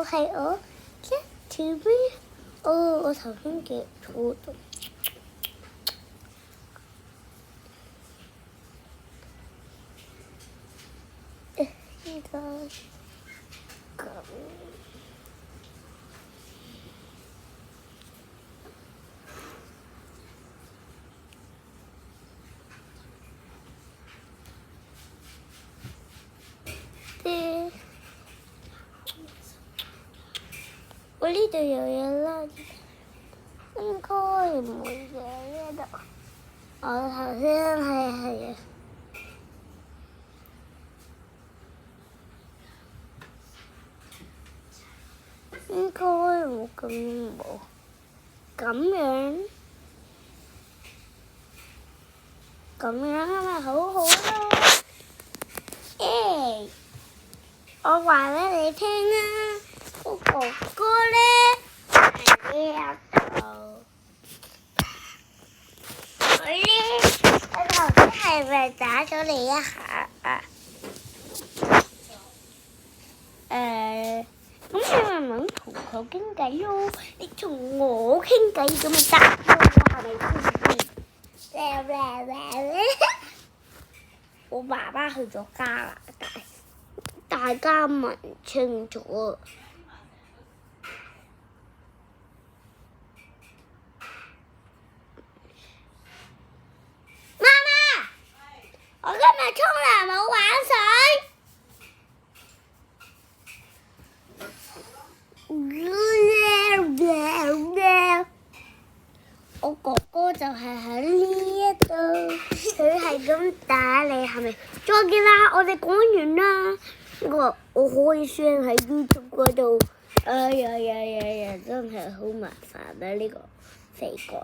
係我一條咩？哦，我頭先嘅錯咗。應該咁。我呢度有嘢啦，應該唔會嘅呢度。我頭先係應該冇咁樣，咁樣咪好好咯。我話俾你聽啦，我哥哥咧喺呢度。我頭先係咪打咗你一下啊？咁你咪唔同佢傾偈咯，你同我傾偈咁咪得咯，係咪先？我爸爸去咗加拿大，大家問清楚。媽媽，我今日沖涼冇玩水。我哥哥就係喺呢一度，佢係咁打你，係咪？再見啦，我哋講完啦。我可以 share 喺 YouTube 嗰度。哎呀，真係好麻煩啊！呢個肥哥。